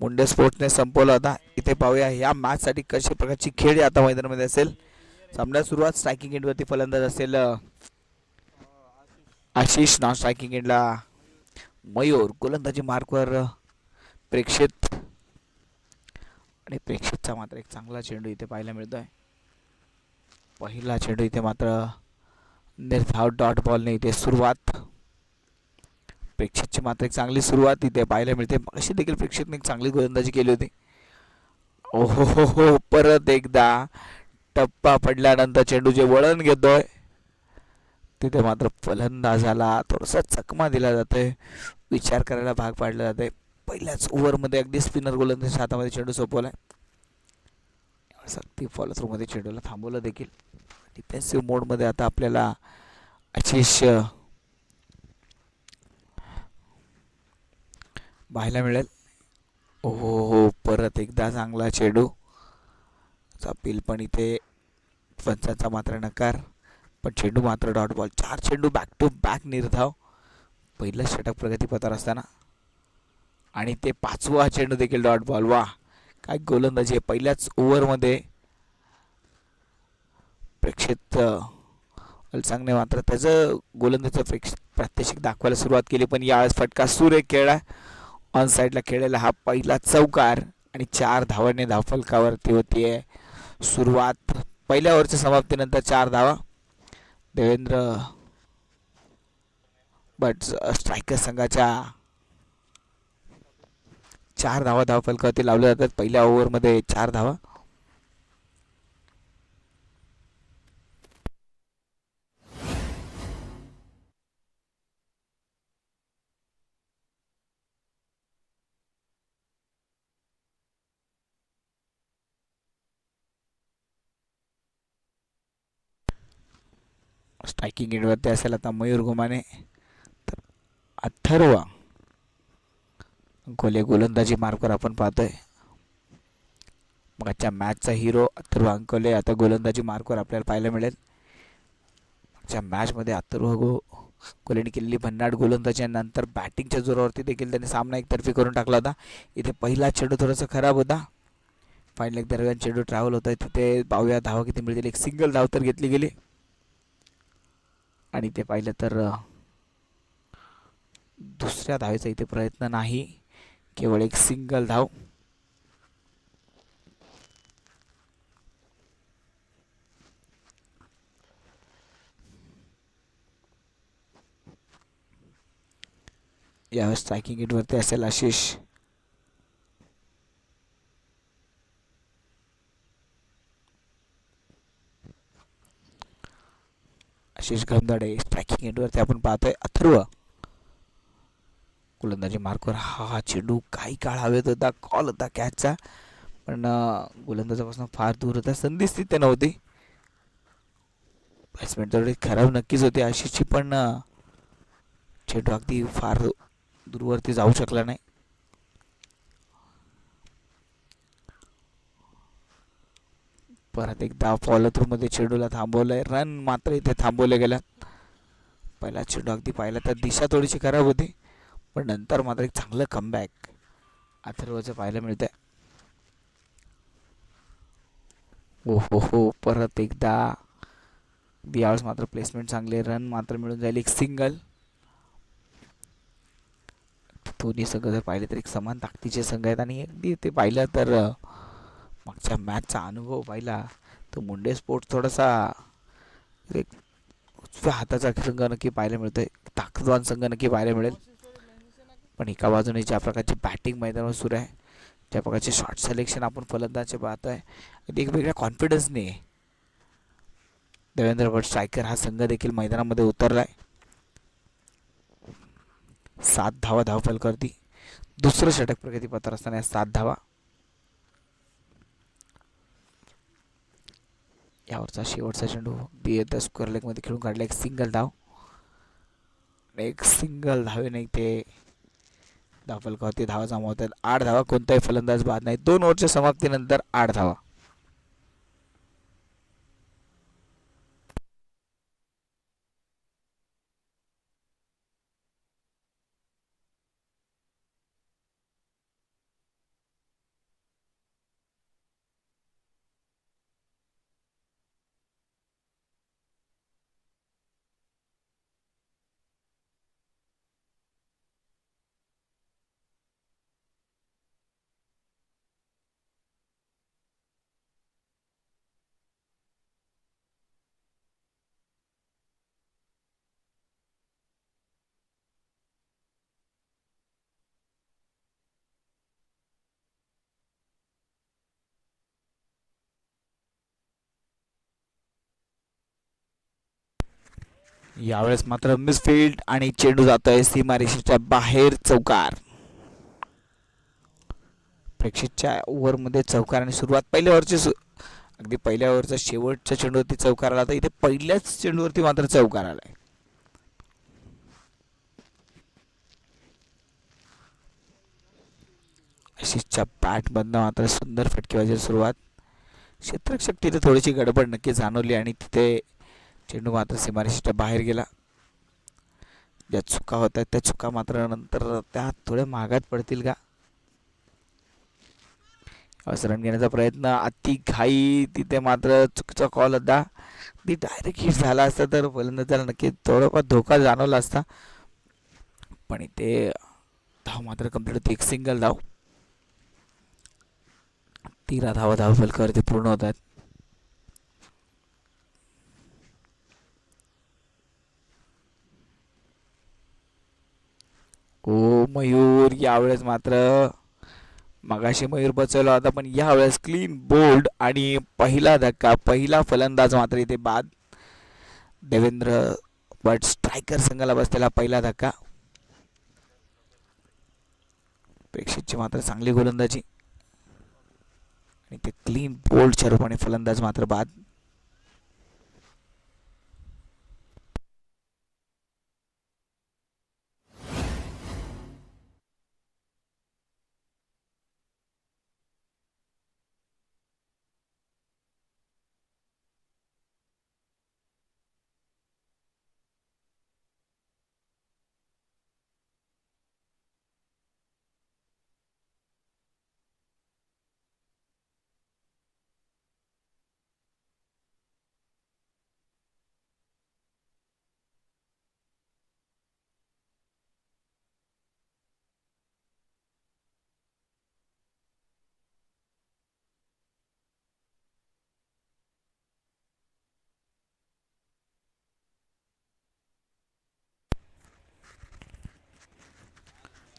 मुंडे स्पोर्ट्सने संपवला होता. इथे पाहूया या मॅच साठी कशा प्रकारची खेळ आता मैदानामध्ये असेल. सामना सुरुवात स्ट्रायकिंग एंडवरती फलंदाज असेल आशिष. नॉन स्ट्रायकिंग एंडला मयूर. गोलंदाजी मार्कवर प्रेक्षित. आणि प्रेक्षितचा मात्र एक चांगला चेंडू इथे पाहायला मिळतोय. पहिला चेंडू इथे मात्र निर्धाव डॉट बॉलने इथे सुरुवात. प्रेक्षितची मात्र एक चांगली सुरुवात इथे पाहायला मिळते. अशी देखील प्रेक्षितने एक चांगली गोलंदाजी केली होती. ओहो हो हो, परत एकदा टप्पा पडल्यानंतर चेंडूचे वळण घेतोय. तिथे मात्र फलंदाजाला थोडासा चकमा दिला जातोय. विचार करायला भाग पाडला जाते. पहिल्याच ओव्हरमध्ये अगदी स्पिनर गोलंदाज हातामध्ये चेंडू सोपवलाय. अगदी फॉलो थ्रू मध्ये चेंडूला थांबवलं देखील. डिफेन्सिव्ह मोडमध्ये आता आपल्याला आशिष पाहायला मिळेल. ओहो हो, परत एकदा चांगला चेंडू. अपील पण इथे पंचांचा मात्र नकार. पण चेंडू मात्र डॉट बॉल. 4 चेंडू बॅक टू बॅक निर्धाव. पहिलं षटक प्रगतीपथावर असताना आणि ते 5वा चेंडू देखील डॉट बॉल. वा, काय गोलंदाजी आहे. पहिल्याच ओव्हरमध्ये प्रेक्षित अलसांगने मात्र त्याचं गोलंदाजीचं प्रात्यक्षिक दाखवायला सुरुवात केली. पण यावेळेस फटका सुरेख खेळला. ऑन साईडला खेळलेला हा पहिला चौकार आणि 4 धावांनी धावफलकावरती होतीये सुरुवात. पहिल्या ओव्हरच्या समाप्तीनंतर 4 धावा. देवेंद्र बट स्ट्रायकर संघाच्या 4 धावा धावफलकावरती लावल्या जातात. पहिल्या ओव्हरमध्ये 4 धावा. स्ट्रायकिंग एंडवरती असेल आता मयूर गुमाने. तर अथर्व गोले गोलंदाजी मार्कवर आपण पाहतोय. मागच्या मॅचचा हिरो अथर्व अंकोले आता गोलंदाजी मार्कवर आपल्याला पाहायला मिळेल. मागच्या मॅचमध्ये अथर्व गोलेने केलेली भन्नाट गोलंदाजी नंतर बॅटिंगच्या जोरावरती देखील त्याने सामना एकतर्फी करून टाकला होता. इथे पहिला चेंडू थोडासा खराब होता. फायनल एक दरम्यान चेंडू ट्रॅव्हल होता. तिथे पाहूया धावा किती मिळतील. एक सिंगल धाव तर घेतली गेली. आणि ते पाहिलं तर दुसऱ्या धावेचा इथे प्रयत्न नाही, केवळ एक सिंगल धाव. यावेळेस स्ट्रायकिंग एंडवरती असेल आशिष. आशिष गमदाडे स्ट्रायकिंग एंडवरती आपण पाहतोय. अथर्व गोलंदाजी मार्कवर. हा चेंडू काही काळ हवेत होता. कॉल होता कॅचचा, पण गोलंदाजापासून फार दूर होता. संधीच तिथे नव्हती. बॅट्समॅन थोडी खराब नक्कीच होती आशिषची, पण चेंडू अगदी फार दूरवरती जाऊ शकला नाही. परत एकदा फॉलो थ्रू मध्ये चेंडूला थांबवलंय. रन मात्र इथे थांबवले गेल्या. पहिला चेंडू अगदी पाहिला तर दिशा थोडीशी खराब होती, पण नंतर मात्र एक चांगलं कमबॅक अथर्वचं पाहायला मिळतंय. ओ हो हो, परत एकदा यावेळेस मात्र प्लेसमेंट चांगले. रन मात्र मिळून जाईल. एक सिंगल. दोन्ही संघ जर पाहिले तर एक समान ताकदीचे संघ आहेत. आणि अगदी ते पाहिलं तर मागच्या मॅचचा अनुभव पाहिला तो मुंडे स्पोर्ट्स थोडासा एक उजव्या हाताचा संघ नक्की पाहायला मिळतोय. ताकदवान संघ नक्की पाहायला मिळेल. पण एका बाजूने ज्या प्रकारची बॅटिंग मैदानावर सुरू आहे, ज्या प्रकारचे शॉट सिलेक्शन आपण फलंदाज पाहतोय, एक वेगळ्या कॉन्फिडन्सने देवेंद्र भट स्ट्रायकर हा संघ देखील मैदानामध्ये उतरलाय. 7 धावा धावफलकावरती. दुसरं षटक प्रगतीपथावर असताना 7 धावा. यावरचा शेवटचा चेंडू स्क्वेअर लेग मध्ये खेळून काढला. एक सिंगल धाव. एक सिंगल धावेने ते धावफलकावरती धावा जमवतात. 8 धावा. कोणताही फलंदाज बाद नाही. 2 ओव्हरच्या समाप्तीनंतर 8 धावा. यावेळेस मात्र मिसफील्ड आणि चेंडू जातोय सीमारेषेच्या बाहेर. चौकार. प्रेक्षितच्या ओव्हरमध्ये चौकार आणि सुरुवात पहिल्या ओव्हरची अगदी पहिल्या ओव्हरचा शेवटच्या चेंडूवरती चौकार आला. तर इथे पहिल्याच चेंडूवरती मात्र चौकार आलाय. आशिषच्या बॅटमधनं मात्र सुंदर फटकेबाजी सुरुवात. क्षेत्ररक्षक तिथे थोडीशी गडबड नक्की जाणवली आणि तिथे चेंडू मात्र सीमारेषेच्या बाहेर गेला. ज्या चुका होत आहेत त्या चुका मात्र नंतर त्या थोड्या महागात पडतील का. रन घेण्याचा प्रयत्न अति घाई. तिथे मात्र चुकीचा कॉल होता. ती डायरेक्ट हिट झाला असता तर फलंदाजाला नक्की थोडाफार धोका जाणवला असता. पण इथे धाव मात्र कंप्लीट होती. एक सिंगल धाव. 13 धावा धावफलकावरती पूर्ण होत आहेत. ओ मयूर यावेळेस मात्र मगाशी मयूर बचवला होता पण यावेळेस क्लीन बोल्ड आणि पहिला धक्का. पहिला फलंदाज मात्र इथे बाद. देवेंद्र भट स्ट्रायकर संघाला बसलेला पहिला धक्का. प्रेक्षितची मात्र चांगली गोलंदाजी आणि ते क्लीन बोल्डच्या रूपाने फलंदाज मात्र बाद.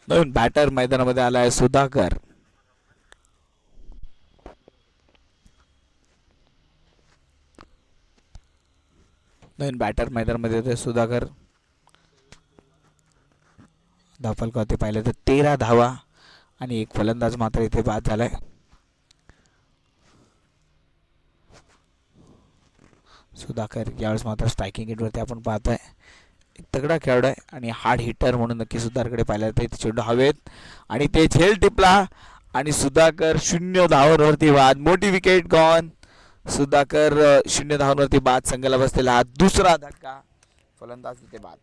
नवीन बॅटर मैदानामध्ये आलाय सुधाकर. नवीन बॅटर मैदानामध्ये येतोय सुधाकर. धावफलकावरती पाहिलं तर 13 धावा आणि एक फलंदाज मात्र इथे बाद झालाय. सुधाकर यावेळेस मात्र स्ट्रायकिंग एंडवरती आपण पाहतोय. एक तगडा खेळाडू आहे आणि हार्ड हिटर म्हणून नक्की सुधाकरकडे पाहिलं जातं. चेंडू हवेत आणि ते झेल टिपला आणि सुधाकर 0 धावांवरती बाद. मोठी विकेट गॉन. सुधाकर 0 धावांवरती बाद. संघाला बसलेला हा दुसरा धक्का. फलंदाज इथे बाद.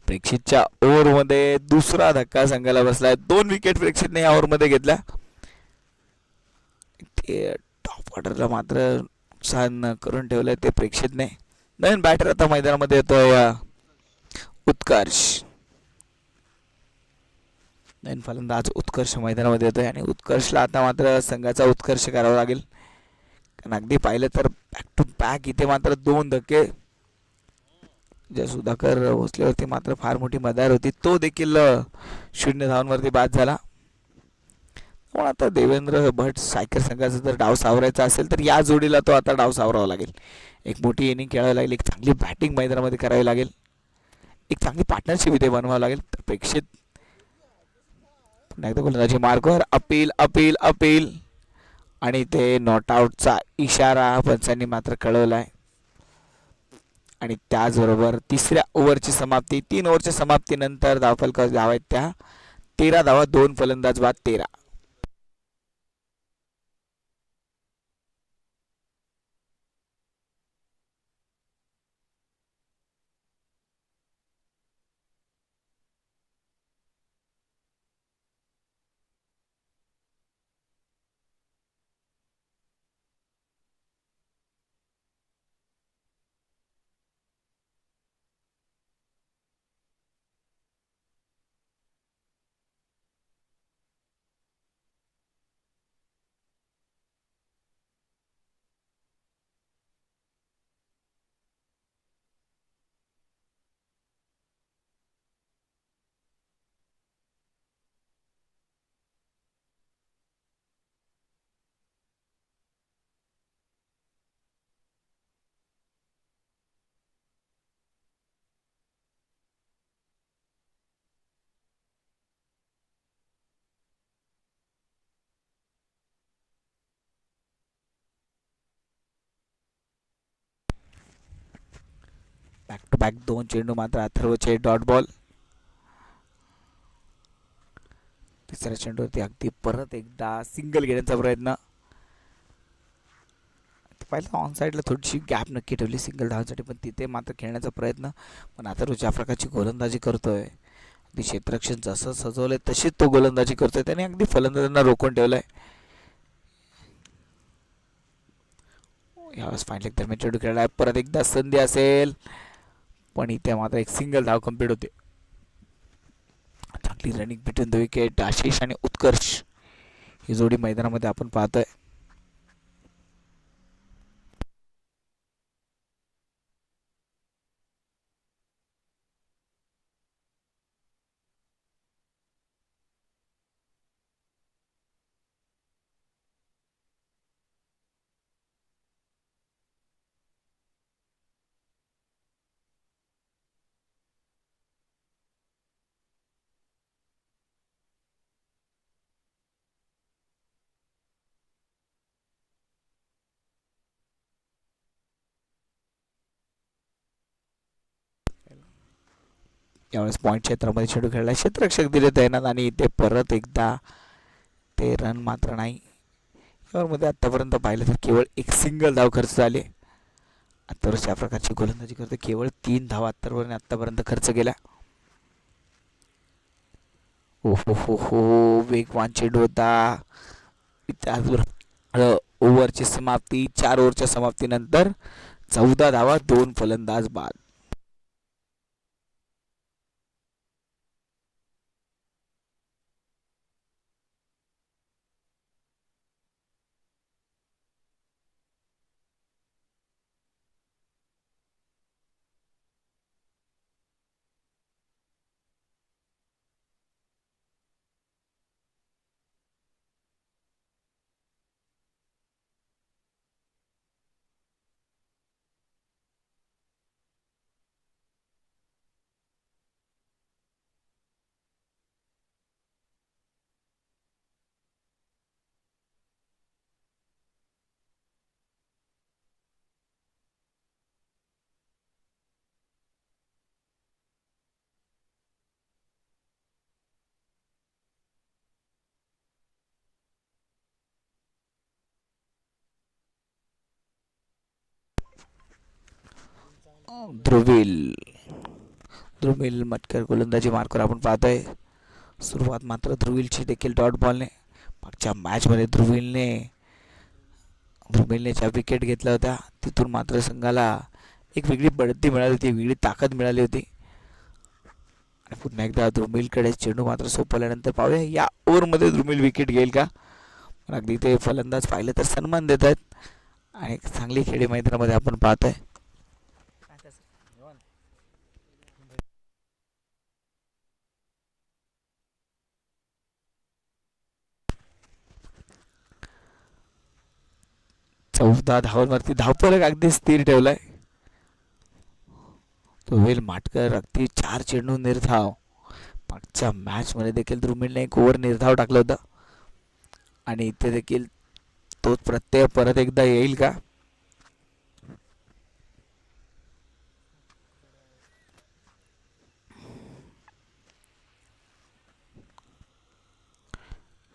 प्रेक्षितच्या ओव्हरमध्ये दुसरा धक्का संघाला बसलाय. 2 विकेट प्रेक्षितने या ओव्हरमध्ये घेतल्या. ते टॉप ऑर्डरला मात्र नुकसान करून ठेवलंय ते प्रेक्षितने. नवीन बॅटर आता मैदानामध्ये येतोय उत्कर्ष. नवीन फलंदाज उत्कर्ष मैदानामध्ये येतोय आणि उत्कर्षला आता मात्र संघाचा उत्कर्ष करावा लागेल. कारण अगदी पाहिलं तर बॅक टू बॅक इथे मात्र 2 धक्के. ज्या सुधाकर भोसलेवरती मात्र फार मोठी मदार होती. तो देखील 0 धावांवरती बाद झाला. पण आता देवेंद्र भट सायकर संघाचा जर डाव सावरायचा असेल तर या जोडीला तो आता डाव सावरावा लागेल. एक मोठी इनिंग खेळावी लागेल. एक चांगली बॅटिंग मैदानामध्ये करावी लागेल. एक चांगली पार्टनरशिप इथे बनवावं लागेल. तर प्रेक्षित पुन्हा एकदा गोलंदाजी मार्कवर अपील अपील अपील आणि ते नॉट आउटचा इशारा पंचांनी मात्र कळवलाय. आणि त्याचबरोबर तिसऱ्या ओव्हरची समाप्ती. 3 ओव्हरच्या समाप्तीनंतर धावफलकावर धावा आहेत त्या 13 धावा. 2 फलंदाज बाद. 13. बॅक टू बॅक 2 चेंडू मात्र अथर्वचे डॉट बॉल. तिसऱ्या चेंडूवरती अगदी परत एकदा सिंगल घेण्याचा प्रयत्न. पहिला ऑन साईडला थोडीशी गॅप नक्की ठेवली सिंगल धावसाठी, पण तिथे मात्र खेळण्याचा प्रयत्न. पण अथर्व ज्या प्रकारची गोलंदाजी करतोय, अगदी क्षेत्ररक्षण जसं सजवलंय तशीच तो गोलंदाजी करतोय. त्याने अगदी फलंदाजांना रोखून ठेवलंय. यावेळेस फायनल दरम्यान चेंडू खेळलाय, परत एकदा संधी असेल, पण इथे मात्र एक सिंगल धाव कंप्लीट होते. चांगली running between the wicket. Ashish आणि उत्कर्ष ही जोडी मैदानामध्ये आपण पाहतोय. यावेळेस पॉईंट क्षेत्रामध्ये चेंडू खेळला, क्षेत्ररक्षक दिले तैनात आणि इथे परत एकदा ते रन मात्र नाही. यावरमध्ये आतापर्यंत पाहिलं तर केवळ एक सिंगल धाव खर्च झाली. अत्तर अशा प्रकारची गोलंदाजी करते, केवळ 3 धावा अत्तरवरने आतापर्यंत खर्च केल्या. हो हो हो हो, वेगवान चेंडू होता. त्याचबरोबर ओव्हरची समाप्ती, 4 ओव्हरच्या समाप्तीनंतर 14 धावा, 2 फलंदाज बाद. ध्रुवील ध्रुवील मटकर गोलंदाजी मार्कवर आपण पाहतोय. सुरुवात मात्र ध्रुवीलची देखील डॉट बॉलने. मागच्या मॅचमध्ये ध्रुवीलने ज्या विकेट घेतल्या होत्या तिथून मात्र संघाला एक वेगळी बढती मिळाली होती, वेगळी ताकद मिळाली होती. आणि पुन्हा एकदा ध्रुवीलकडे चेंडू मात्र सोपवल्यानंतर पाहूया या ओव्हरमध्ये ध्रुवील विकेट घेईल का. पण अगदी ते फलंदाज पाहिलं तर सन्मान देत आहेत आणि चांगली खेळी मैदानामध्ये आपण पाहतोय. चौदा धावांवरती धावफलक अगदी स्थिर ठेवलाय. ध्रुवील माटकर अगदी 4 चेंडू निर्धाव. मागच्या मॅच मध्ये देखील ध्रुवीलने एक ओव्हर निर्धाव टाकलं होतं आणि इथे देखील तोच प्रत्यय परत एकदा येईल का.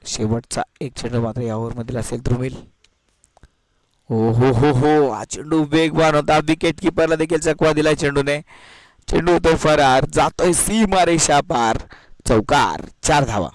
शेवटचा एक चेंडू मात्र या ओव्हर मधील असेल ध्रुवील. हो हो हो हो, हा चेंडू वेगवान होता. विकेट किपरला देखील चकवा दिलाय चेंडूने. चेंडू होतोय फरार, जातोय सीमा रेषा पार. चौकार, 4 धावा.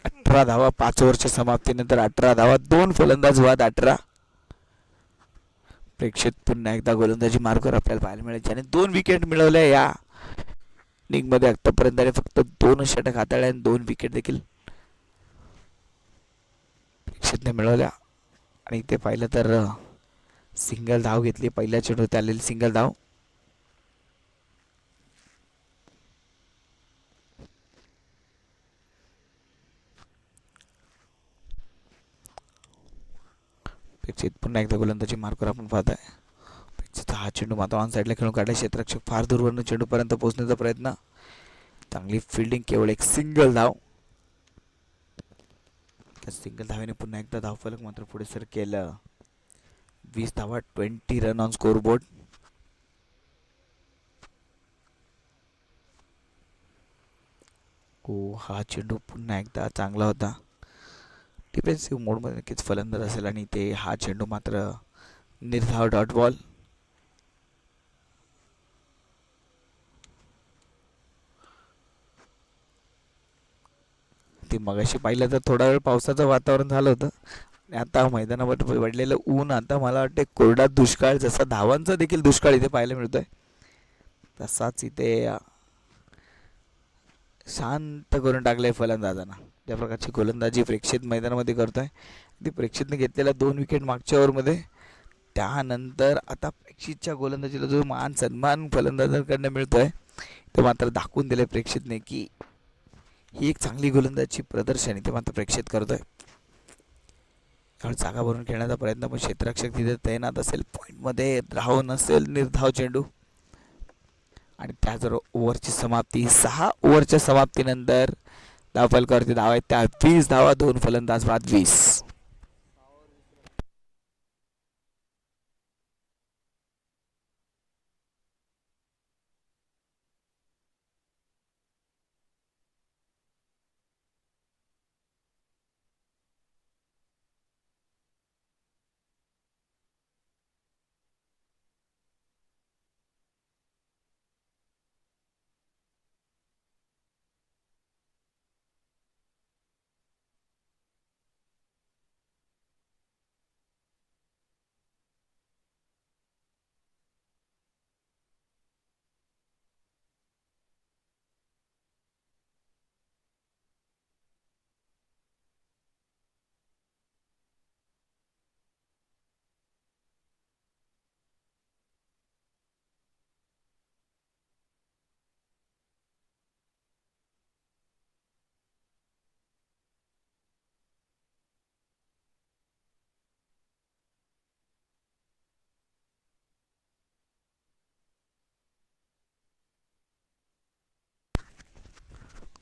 अठरा धावा 5 ओव्हरच्या समाप्तीनंतर. 18 धावा, 2 फलंदाज बाद. 18 प्रेक्षित पुन्हा एकदा गोलंदाजी मार्कवर आपल्याला पाहायला मिळेल, ज्याने 2 विकेट मिळवल्या या इनिंगमध्ये. आतापर्यंत त्याने फक्त 2 षटक हाताळले आणि 2 विकेट देखील प्रेक्षितने मिळवल्या. आणि इथे पाहिलं तर सिंगल धाव घेतली, पहिल्या चेंडूत आलेली सिंगल धाव. प्रेक्षित पुन्हा एकदा गोलंदाजी मार्कवर आपण पाहताय. प्रेक्षित हा चेंडू मात्र ऑन साईडला खेळून काढला. क्षेत्ररक्षक फार दूरवरून चेंडूपर्यंत पोहोचण्याचा प्रयत्न, चांगली फिल्डिंग, केवळ एक सिंगल धाव. त्या सिंगल धावेने पुन्हा एकदा धावफलक मात्र पुढे सर केलं. 20 धावा, 20 रन ऑन स्कोर बोर्ड. हा चेंडू पुन्हा एकदा चांगला होता. डिफेन्सिव्ह मोडमध्ये नक्कीच फलंदाज असेल आणि ते हा चेंडू मात्र निर्धाव डॉट बॉल. ते मगाशी पाहिलं तर थोडा वेळ पावसाचं वातावरण झालं होतं आणि आता मैदानावर पडलेलं ऊन, आता मला वाटते कोरडा दुष्काळ, जसा धावांचा देखील दुष्काळ इथे पाहायला मिळतोय, तसाच इथे शांत करून टाकलंय फलंदाजांना. ज्या प्रकारची गोलंदाजी प्रेक्षित मैदानामध्ये करतोय, ती प्रेक्षितने घेतलेल्या 2 विकेट मागच्या ओव्हरमध्ये, त्यानंतर आता प्रेक्षितच्या गोलंदाजीला जो मान सन्मान फलंदाजांकडनं मिळतोय, ते मात्र दाखवून दिले प्रेक्षितने की ही एक चांगली गोलंदाजी प्रदर्शन ते मात्र प्रेक्षित करतोय. जागा भरून खेळण्याचा प्रयत्न, पण क्षेत्ररक्षक तिथे तैनात असेल, पॉईंटमध्ये धाव नसेल, निर्धाव चेंडू. आणि त्याचबरोबर ओव्हरची समाप्ती, 6 ओव्हरच्या समाप्तीनंतर धावफलकावरती धावा आहेत त्या 20 धावा, 2 फलंदाज बाद 20.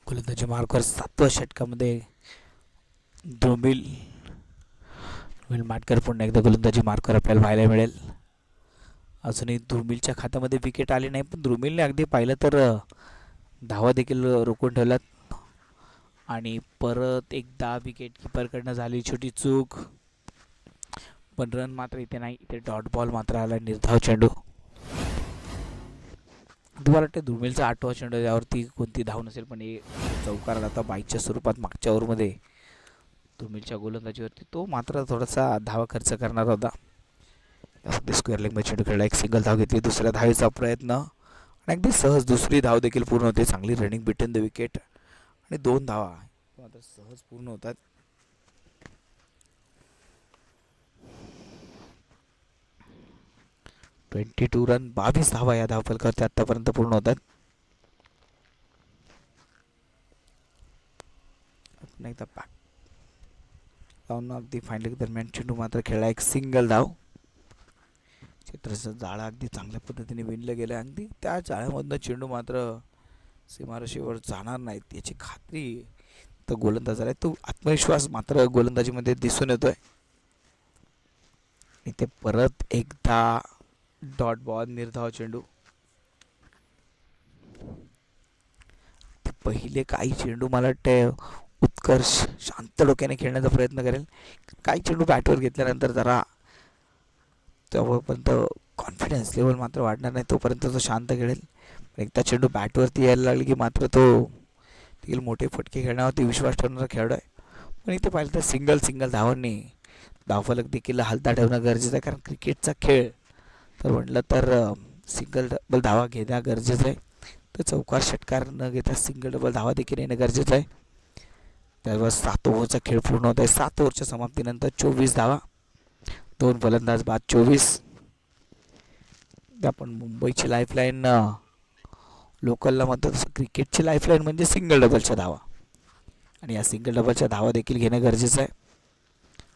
गोलंदाजी मार्कवर 7व्या षटकामध्ये ध्रुमिल माटकर पुन्हा एकदा गोलंदाजी मार्कवर आपल्याला पाहायला मिळेल. अजूनही ध्रुमिलच्या खात्यामध्ये विकेट आली नाही, पण ध्रुमिलने अगदी पाहिलं तर धावा देखील रोखून ठेवल्यात. आणि परत एकदा विकेट किपरकडनं झाली छोटी चूक, पण रन मात्र इथे नाही. इथे डॉट बॉल मात्र आला, निर्धाव चेंडू. तुम्हाला वाटतं ध्रुमिलचा 8वा चेंडू, यावरती कोणती धाव नसेल, पण हे चौकार आता बाईच्या स्वरूपात मागच्या ओव्हरमध्ये ध्रुमिलच्या गोलंदाजीवरती तो मात्र थोडासा धावा खर्च करणार होता. स्क्वेअर लेगमध्ये चेंडू खेळला, एक सिंगल धाव घेतली, दुसऱ्या धावेचा प्रयत्न आणि अगदी सहज दुसरी धाव देखील पूर्ण होते. चांगली रनिंग बिटवीन द विकेट आणि 2 धावा मात्र सहज पूर्ण होतात. (22 रन, 22 धावा या धावफलकावरती आतापर्यंत पूर्ण होतात. एकदा बॅक लावून अगदी फायनल दरम्यान चेंडू मात्र खेळला, एक सिंगल धाव. क्षेत्राचं जाळं अगदी चांगल्या पद्धतीने विणलं गेलं, अगदी त्या जाळ्यामधनं चेंडू मात्र सीमारेषेवर जाणार नाहीत याची खात्री तर गोलंदाजाला आहे. तो आत्मविश्वास मात्र गोलंदाजीमध्ये दिसून येतोय. इथे परत एकदा डॉट बॉल, निर्धाव चेंडू. पहिले काही चेंडू मला वाटते उत्कर्ष शांत डोक्याने खेळण्याचा प्रयत्न करेल. काही चेंडू बॅटवर घेतल्यानंतर जरा तोपर्यंत कॉन्फिडन्स लेवल मात्र वाढणार नाही, तोपर्यंत तो शांत खेळेल. एकदा चेंडू बॅटवरती यायला लागली की मात्र तो देखील मोठे फटके खेळण्यावरती विश्वास ठेवणारा खेळाडू आहे. पण इथे पाहिलं तर सिंगल धावांनी धावफलक देखील हलता ठेवणं गरजेचं आहे, कारण क्रिकेटचा खेळ तर म्हटलं तर सिंगल डबल धावा घेणं गरजेचं आहे. तर चौकार षटकार न घेता सिंगल डबल धावा देखील येणं गरजेचं आहे. त्यावर 7 ओव्हरचा खेळ पूर्ण होत आहे. 7 ओव्हरच्या समाप्तीनंतर 24 धावा, 2 फलंदाज बाद 24. आपण मुंबईची लाईफलाईन लोकलला म्हणतात तसं क्रिकेटची लाईफलाईन म्हणजे सिंगल डबलच्या धावा, आणि या सिंगल डबलच्या धावा देखील घेणं गरजेचं आहे.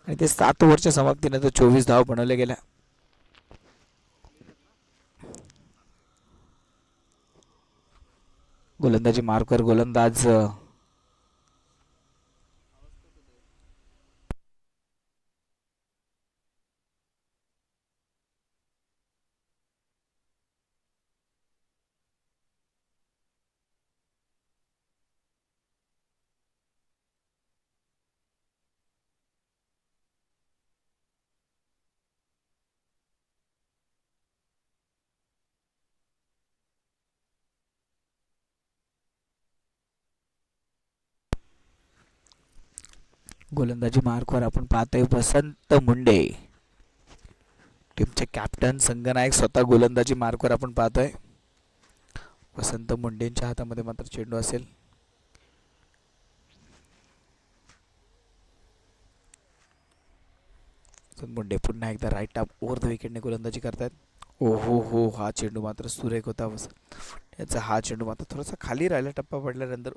आणि ते 7 ओव्हरच्या समाप्तीनंतर 24 धावा बनवल्या गेल्या. गोलंदाजी मार्कर गोलंदाज गोलंदाजी मार्कवर आपण पाहतोय वसंत मुंडे, टीमचे कॅप्टन संघनायक स्वतः गोलंदाजी मार्कवर आपण पाहतोय. वसंत मुंडेंच्या हातामध्ये मात्र चेंडू असेल. वसंत मुंडे पुन्हा एकदा राईट आर्म ओव्हर द विकेटने गोलंदाजी करतात. ओ हो, हा चेंडू मात्र सुरेख होता. याचा हा चेंडू मात्र थोडासा खाली राहिला, टप्पा पडल्यानंतर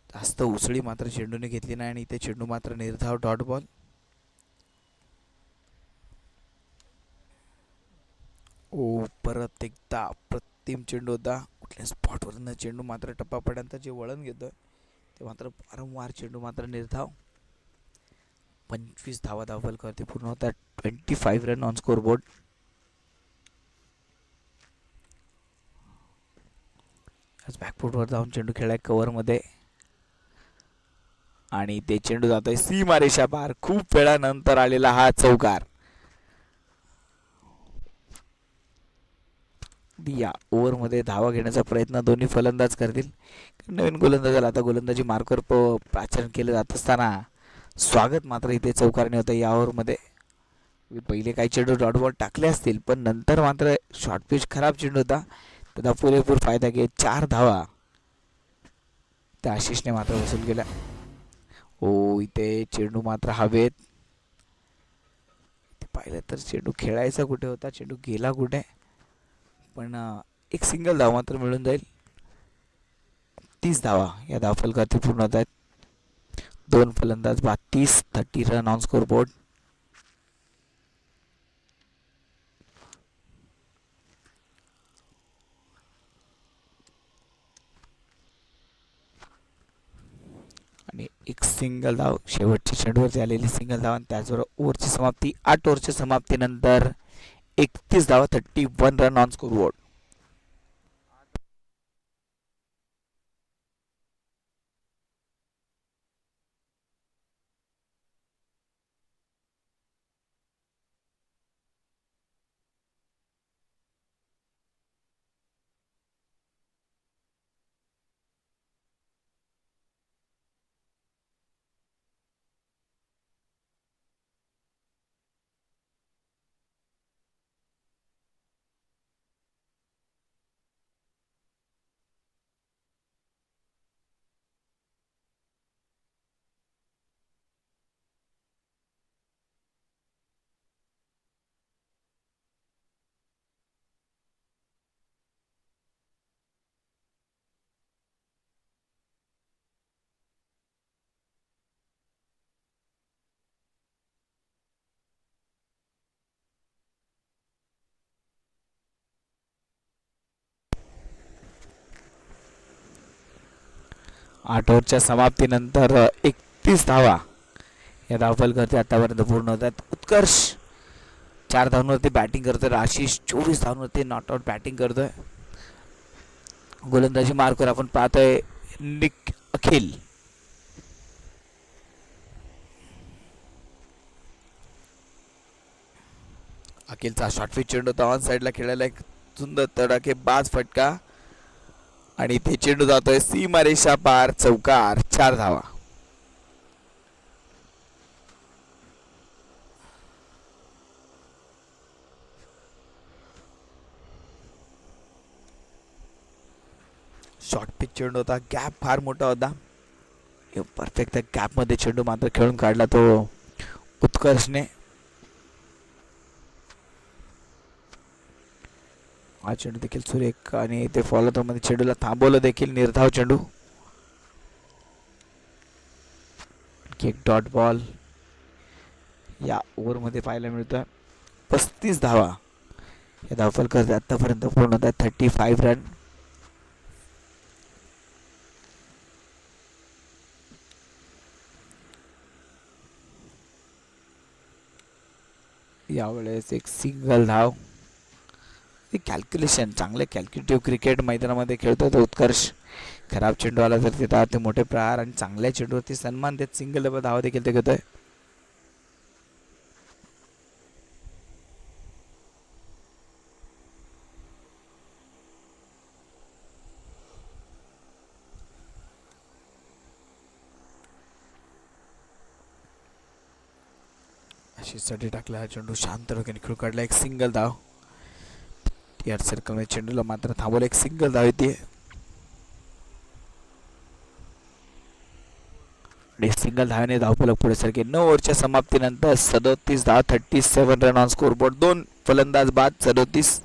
जास्त उसळी मात्र चेंडूने घेतली नाही, आणि इथे चेंडू मात्र निर्धाव डॉट बॉल. परत एकदा अप्रतिम चेंडू होता. कुठल्या स्पॉटवरनं चेंडू मात्र टप्पा पडल्यानंतर जे वळण घेतोय ते मात्र वारंवार चेंडू मात्र निर्धाव. 25 धावा धावफलकावरती पूर्ण होतात. 25 रन ऑन स्कोर बोर्ड. बॅकफुटवर जाऊन चेंडू खेळलाय कव्हरमध्ये, आणि ते चेंडू जातोय सीमारेषा पार. खूप वेळानंतर आलेला हा चौकार. या ओव्हरमध्ये धावा घेण्याचा प्रयत्न दोन्ही फलंदाज करतील. नवीन गोलंदाजाला आता गोलंदाजी मार्कर पाचारण केलं जात असताना स्वागत मात्र इथे चौकारने होतं. या ओव्हरमध्ये पहिले काही चेंडू डॉट बॉल टाकले असतील, पण नंतर मात्र शॉर्ट पिच खराब चेंडू होता, त्याचा पुरेपूर फायदा घेत 4 धावा त्या आशिषने मात्र वसूल केल्या. इथे चेंडू मात्र हवेत. पाहिलं तर चेंडू खेळायचा कुठे होता, चेंडू गेला कुठे, पण एक सिंगल धाव मात्र मिळून जाईल. 30 धावा या धावफलकावरती पूर्ण होत आहेत. 2 फलंदाज बाद 30 रन ऑन स्कोर बोर्ड. आणि एक सिंगल धाव शेवटच्या चेंडूवरती आलेली सिंगल धाव, आणि त्याचबरोबर ओव्हरची समाप्ती. 8 ओव्हरच्या समाप्तीनंतर 31 धावा 31 रन ऑन स्कोर बोर्ड. आठ ओव्हरच्या समाप्तीनंतर 31 धावा या धावफलकावरती आतापर्यंत पूर्ण होतात. उत्कर्ष 4 धावांवरती बॅटिंग करतोय. आशिष 24 धावांवरती नॉट आउट बॅटिंग करतोय. गोलंदाजी मार्कवर आपण पाहतोय निक अखिल. अखिलचा शॉर्टपिच चेंडू ऑन साईडला खेळायला एक सुंदर तडाखेबाज फटका, आणि ते चेंडू जातोय सीमारेषा पार. चौकार. 4 धावा. शॉर्ट पिच चेंडू होता, गॅप फार मोठा होता. परफेक्ट त्या गॅपमध्ये चेंडू मात्र खेळून काढला तो उत्कर्षने. हा चेंडू देखील सुरेख आणि ते फॉलो मध्ये चेंडूला थांबवलं देखील. निर्धाव चेंडू. एक डॉट बॉल या ओव्हरमध्ये पाहायला मिळतोय. 35 धावा या धावफलकाचे आतापर्यंत पूर्ण होत आहेत. 35 रन. यावेळेस एक सिंगल धाव. कॅल्क्युलेशन, चांगले कॅल्क्युलेटिव्ह क्रिकेट मैदानामध्ये खेळतोय तो उत्कर्ष. खराब चेंडू आला तर तिथं ते मोठे प्रहार आणि चांगल्या चेंडूवरती सन्मान देत सिंगल धावा देखील ते घेतोय. अशी साठी टाकला हा चेंडू शांत डोक्याने खेळून काढला. एक सिंगल धाव. या सर्कलमध्ये चेंडूला मात्र थांबवलं. एक सिंगल धाव येते. सिंगल धावाने धावफलक पुढे सरके. 9 ओव्हरच्या समाप्तीनंतर 37 धाव, 37 रन ऑन स्कोरबोर्ड. 2 फलंदाज बाद. 37.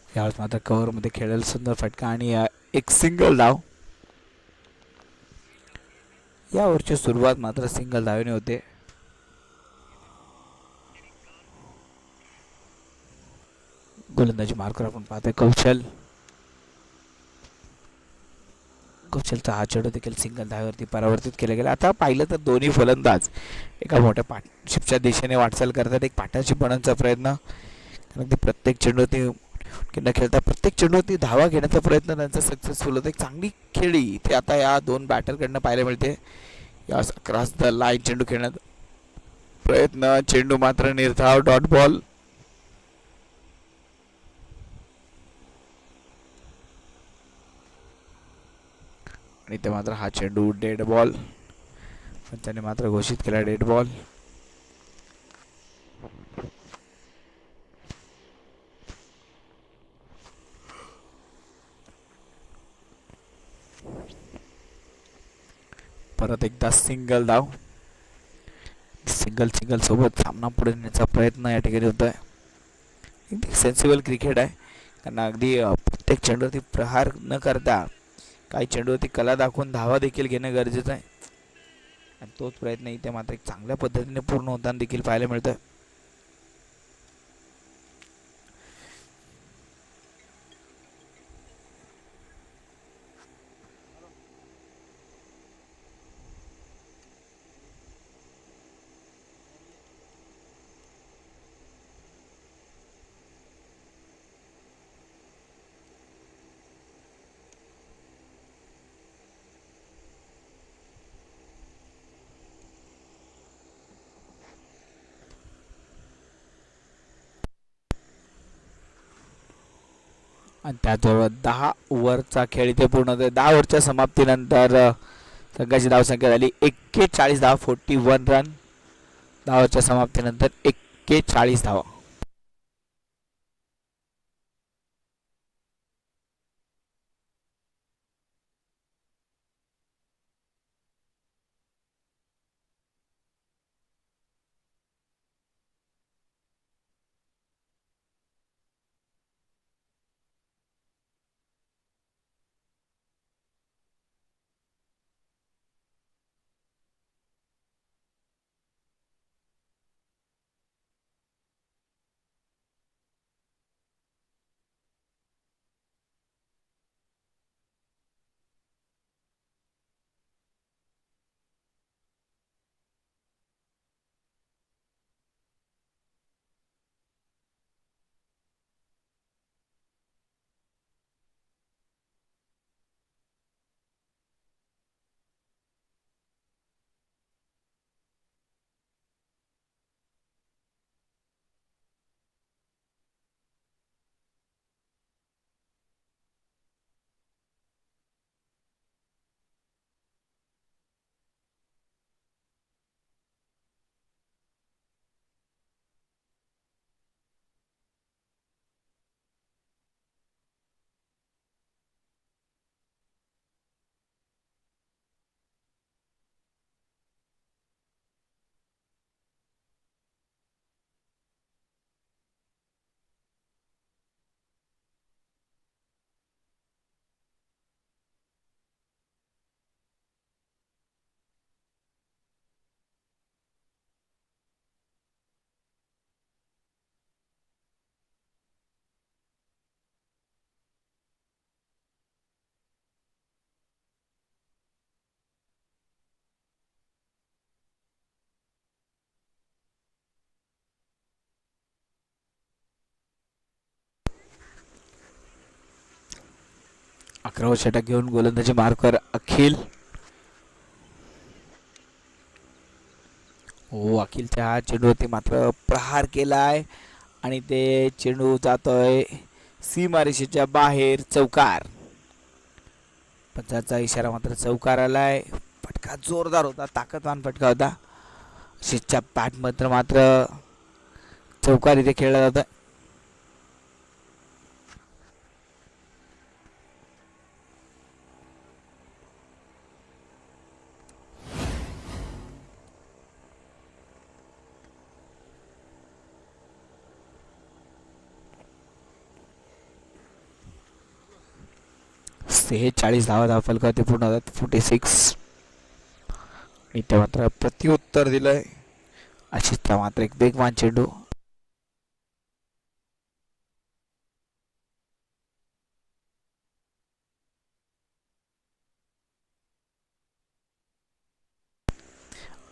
यावेळेस मात्र कव्हरमध्ये खेळायला सुंदर फटका आणि एक सिंगल धाव. या ओव्हरची सुरुवात मात्र सिंगल धावेने होते. गोलंदाजी मार्कर आपण पाहतोय कौशल. कौशलचा हा चेंडू देखील सिंगल धावेवरती परावर्तित केला गेला. आता पाहिलं तर दोन्ही फलंदाज एका मोठ्या पार्टनरशिपच्या दिशेने वाटचाल करतात. एक पार्टनरशिप बनवण्याचा प्रयत्न. कारण ते प्रत्येक चेंडूवरती न खेळता प्रत्येक चेंडूवरती धावा घेण्याचा प्रयत्न त्यांचा सक्सेसफुल होतो. एक चांगली खेळी ते आता या दोन बॅटरकडनं पाहायला मिळते. या क्रॉस द लाईन चेंडू खेळण्याचा प्रयत्न. चेंडू मात्र निर्धाव. Dot ball. आणि ते मात्र हा चेंडू डेड बॉल. त्याने मात्र घोषित केला डेड बॉल. परत एकदा सिंगल धाव. सिंगल सोबत सामना पुढे नेण्याचा प्रयत्न या ठिकाणी होतोय. एक सेन्सिबल क्रिकेट आहे. कारण अगदी प्रत्येक चेंडूवरती प्रहार न करता काही चेंडूवरती कला दाखवून धावा देखील घेणं गरजेचं आहे. आणि तोच प्रयत्न इथे मात्र एक चांगल्या पद्धतीने पूर्ण होताना देखील पाहायला मिळतोय. आणि त्याचबरोबर 10 ओव्हरचा खेळ इथे पूर्ण होतोय. 10 ओव्हरच्या समाप्तीनंतर संघाची धावसंख्या झाली 41 धाव. 41 रन. 10 ओव्हरच्या समाप्तीनंतर 41 धावा. 11 षटक घेऊन गोलंदाजी मार्कवर अखिल. हो, अखिलच्या चेंडूवरती मात्र प्रहार केलाय आणि ते चेंडू जातोय सीमारेषेच्या बाहेर, चौकार. पंचाचा इशारा मात्र चौकार आलाय. फटका जोरदार होता, ताकदवान फटका होता. आशिषच्या बॅट मात्र चौकार इथे खेळला जात. से 40 धावा फलकावरती पूर्ण होतात, 46. इथे मात्र प्रत्युत्तर दिलंय. आशिषचा मात्र एक वेगवान चेंडू.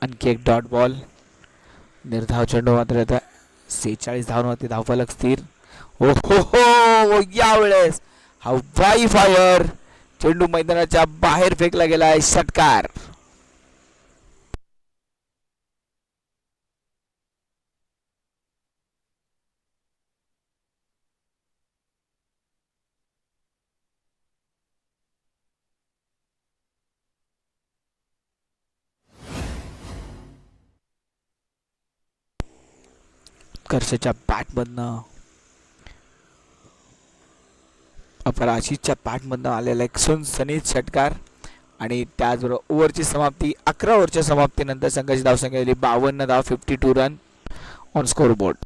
आणखी एक डॉट बॉल. निर्धाव चेंडू मात्र येत आहे. 46 धावांवरती धावफलक स्थिर. हो हो हो, यावेळेस हवाई फायर. चेंडू मैदानाच्या बाहेर फेकला गेलाय, षटकार. उत्कर्षच्या बॅटमधनं आशिषच्या बॅटमधनं आलेला एक सनसनीत षटकार. आणि त्याचबरोबर ओव्हरची समाप्ती. 11 ओव्हरच्या समाप्तीनंतर संघाची धावसंख्या झाली 52 धाव, 52 रन ऑन स्कोर बोर्ड.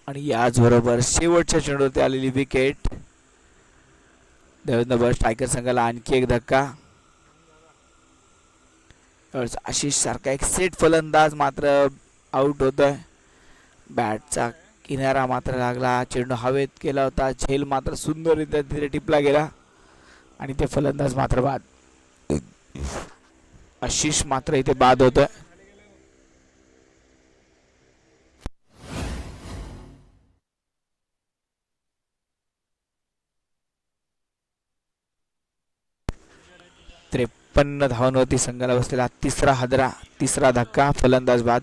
आणि याचबरोबर शेवटच्या चेंडूवरती आलेली विकेट. देवेंद्र टायगर संघाला आणखी एक धक्का. आशिष सारखा एक सेट फलंदाज मात्र आउट होतोय. बॅटचा किनारा मात्र लागला, चेंडू हवेत केला होता, झेल मात्र सुंदररित्या तिथे टिपला गेला आणि ते फलंदाज मात्र बाद. आशिष मात्र इथे बाद होतोय. 53 धावांवरती संघाला बसलेला तिसरा हादरा, तिसरा धक्का. फलंदाज बाद.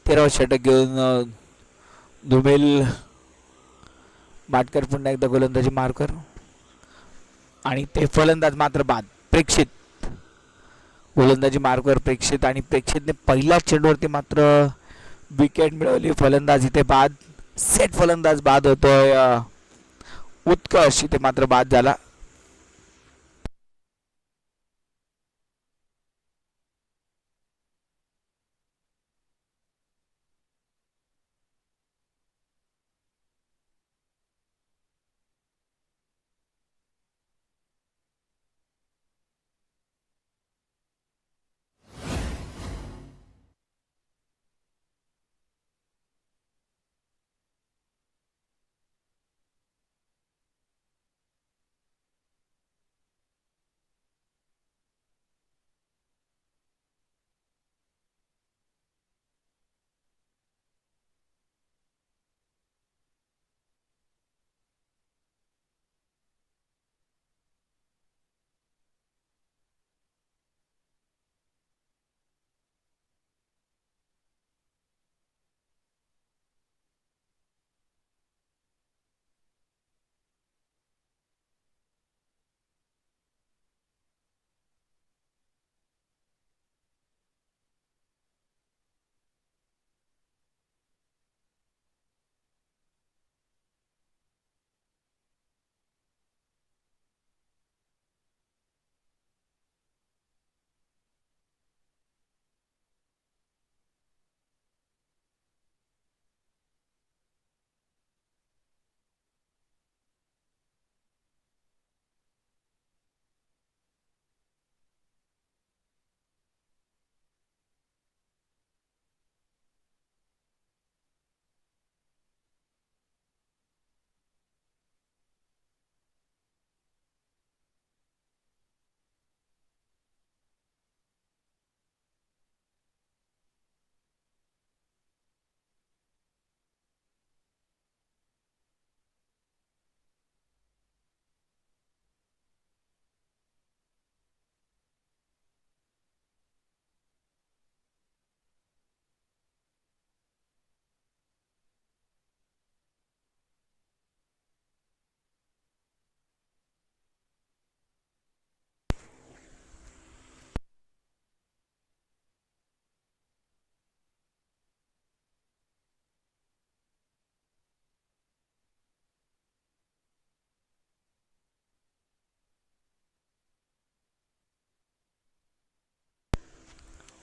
तेरावा षटक घेऊन दुमेल माटकर पुन्हा एकदा गोलंदाजी मार्कर आणि ते फलंदाज मात्र बाद. प्रेक्षित गोलंदाजी मार्कवर प्रेक्षित आणि प्रेक्षितने पहिल्या चेंडूवरती मात्र विकेट मिळवली. फलंदाज इथे बाद. सेट फलंदाज बाद होतोय. उत्कर्ष इथे मात्र बाद झाला.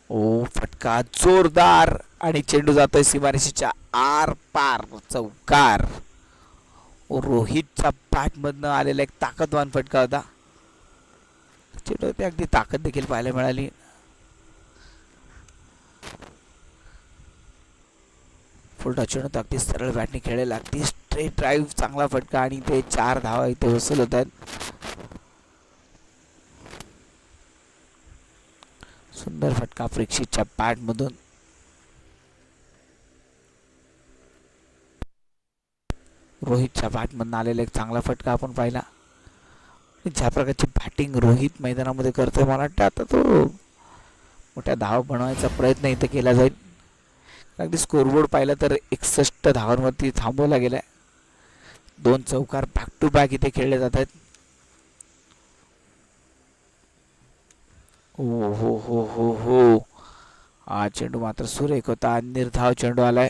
ओ फटका जोरदार आणि चेंडू जातोय सीमारेषेच्या आर पार. चौकार. रोहितच्या बॅट मधनं आलेला एक ताकदवान फटका होता. चेंडूवरती अगदी ताकद देखील पाहायला मिळाली. फुलटा चेंडू अगदी सरळ बॅटने खेळायला अगदी स्ट्रेट ड्राईव्ह, चांगला फटका आणि ते 4 धावा इथे वसूल होत आहेत. सुंदर फटका प्रेक्षितच्या बॅट मधून. रोहितच्या बॅट मधून आलेला एक चांगला फटका आपण पाहिला. ज्या प्रकारची बॅटिंग रोहित मैदानामध्ये करतोय, मला वाटतं आता तो मोठ्या धावा बनवायचा प्रयत्न इथे केला जाईल. अगदी स्कोरबोर्ड पाहिला तर 61 धावांवरती थांबवला गेलाय. 2 चौकार बॅक टू बॅक इथे खेळले जात आहेत. हो हो हो हो हो. हा चेंडू मात्र सुरेख होता. निर्धाव चेंडू आलाय.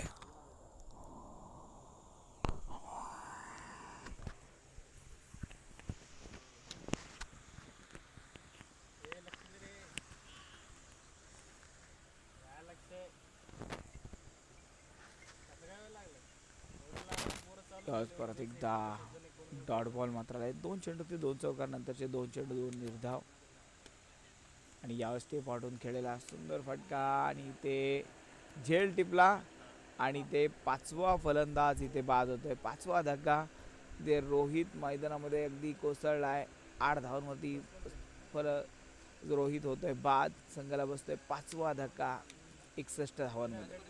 यावेळेस परत एकदा डॉट बॉल मात्र आहे. 2 चेंडू ते 2 चौकार, नंतरचे 2 चेंडू 2 निर्धाव. आणि यावेळेस ते पाठवून खेळलेला सुंदर फटका आणि ते झेल टिपला आणि ते पाचवा फलंदाज इथे बाद होतोय. पाचवा धक्का ते रोहित मैदानामध्ये अगदी कोसळलाय. 8 धावांवरती फल रोहित होतोय बाद. संघाला बसतोय पाचवा धक्का 61 धावांमध्ये.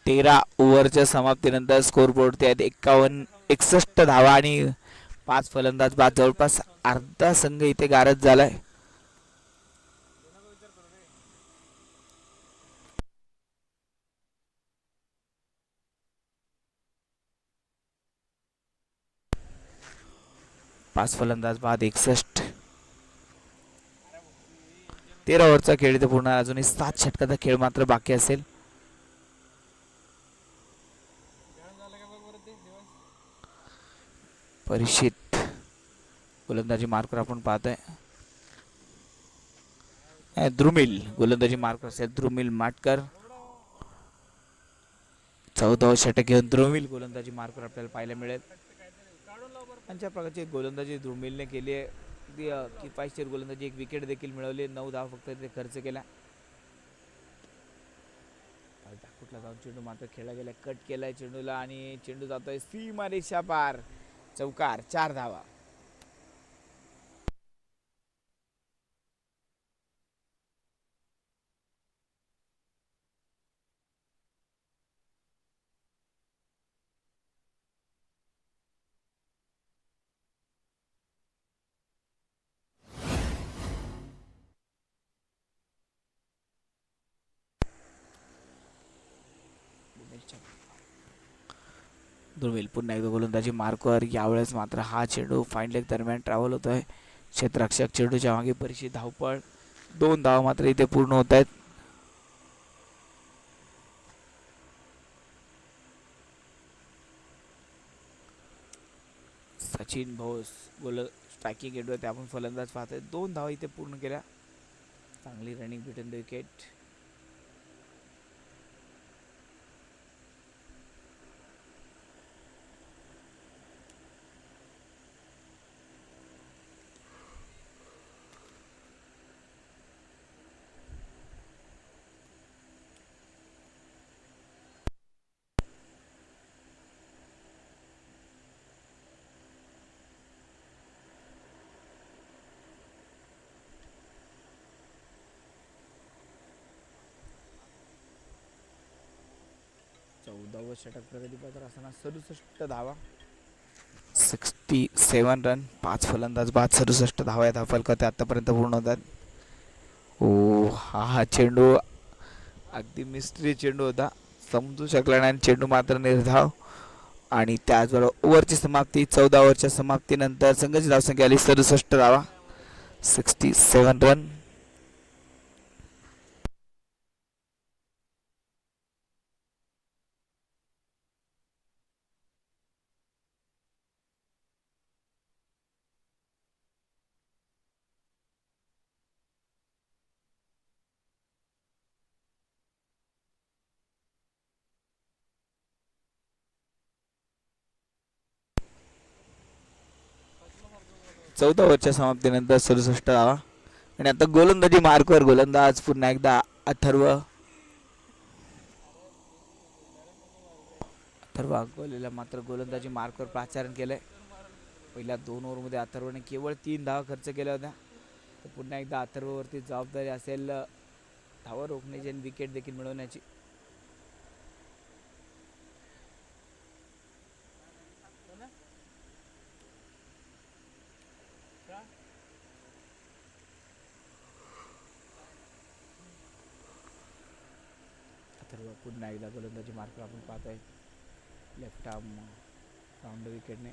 13 ओव्हरच्या समाप्तीनंतर स्कोर बोर्ड आहेत 61 धावा आणि 5 फलंदाज बाद. जवळपास अर्धा संघ इथे गारद झालाय. पाच फलंदाज बाद 61. 13 ओव्हरचा खेळ इथे पूर्ण. अजूनही 7 षटकाचा खेळ मात्र बाकी असेल. परीक्षित गोलंदाजी मार्कर आपण पाहतोय. द्रुमिल गोलंदाजी मार्कर असेल. द्रुमिल माटकर 14 षटक घेऊन द्रुमिल गोलंदाजी मार्कर आपल्याला पाहायला मिळेल. अशा प्रकारची गोलंदाजी द्रुमिलने केली आहे. किफायतशीर गोलंदाजी. एक विकेट देखील मिळवली. 9 धाव फक्त ते खर्च केला. कुठला जाऊन चेंडू मात्र खेळला गेला. कट केलाय चेंडूला आणि चेंडू जातोय सीमा रेषा पार. चौकार. 4 धावा. दुर्मिल पुन्हा एकदा गोलंदाजी मार्कवर. यावेळेस मात्र हा चेंडू फाईन लेग दरम्यान ट्रॅव्हल होतोय. क्षेत्ररक्षक चेंडूच्या मागे बरीचशी धावपळ. 2 धाव मात्र इथे पूर्ण होत आहेत. सचिन भोस स्ट्रायकिंग एंडवर ते आपण फलंदाज पाहतोय. 2 धावा इथे पूर्ण केल्या. चांगली रनिंग बिटवीन द विकेट. चौदावं षटक प्रगतीपत्र असताना 67 धावा 67 रन. 5 फलंदाज बाद. 67 धावा या फलकात आतापर्यंत पूर्ण होतात. ओ हा चेंडू अगदी मिस्ट्री चेंडू होता. समजू शकला नाही. चेंडू मात्र निर्धाव. आणि त्याचबरोबर ओव्हरची समाप्ती. 14 ओव्हरच्या समाप्तीनंतर संघाची धावसंख्या आली 67 धावा 67 रन. 14 ओव्हरच्या समाप्तीनंतर 67 धावा. आणि आता गोलंदाजी मार्कवर गोलंदाज पुन्हा एकदा अथर्व. अथर्व अकोलेला मात्र गोलंदाजी मार्कवर पाचारण केलंय. पहिल्या 2 ओव्हरमध्ये अथर्वने केवळ 3 धावा खर्च केल्या होत्या. तर पुन्हा एकदा अथर्ववरती जबाबदारी असेल धावा रोखण्याची आणि विकेट देखील मिळवण्याची. अथर्व पुन्हा एकदा गोलंदाजी मार्कवर आपण पाहतोय. लेफ्ट आर्म राऊंड विकेटने.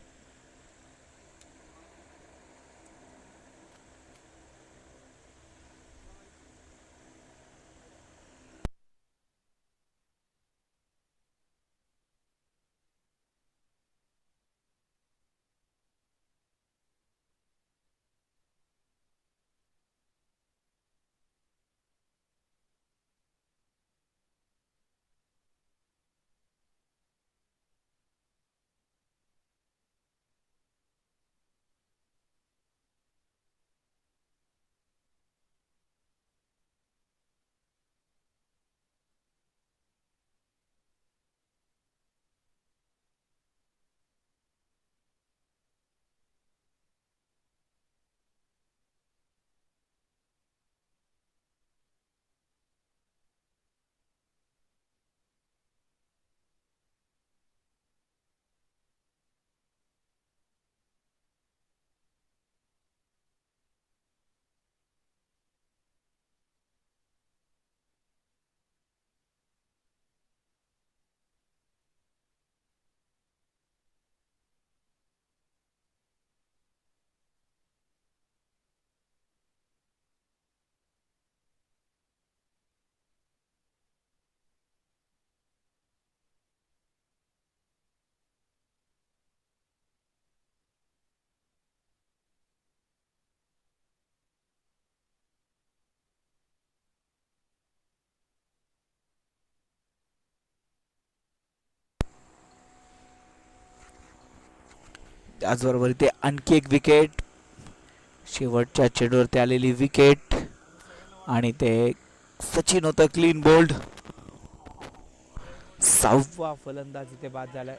त्याचबरोबर इथे आणखी एक विकेट. शेवटच्या चेंडूवरती आलेली विकेट आणि ते सचिन होतं क्लीन बोल्ड. 6वा फलंदाज इथे बाद झालाय.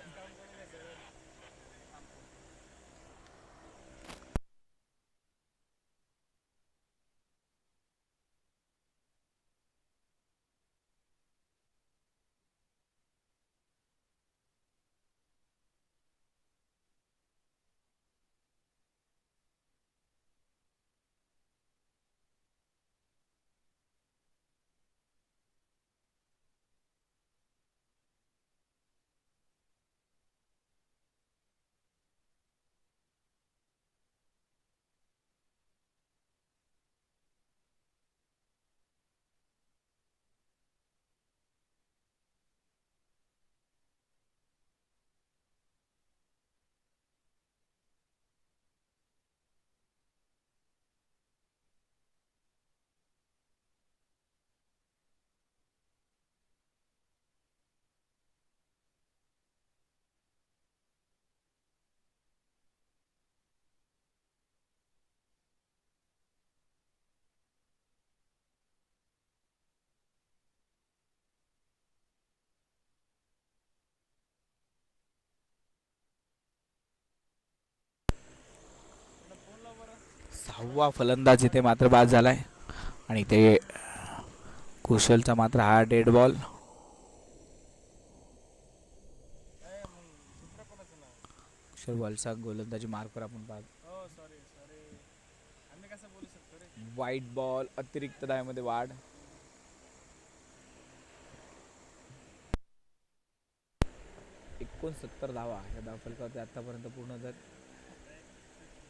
सहावा फलंदाज इथे मात्र बाद झालाय आणि ते कुशलचा मात्र हा डेड बॉल. कुशल वलसा गोलंदाजी मार्कवर आपण पाहतो. वाईट बॉल अतिरिक्त धावेमध्ये वाढ. 69 धावा या धावफलकावरती आतापर्यंत पूर्ण झाले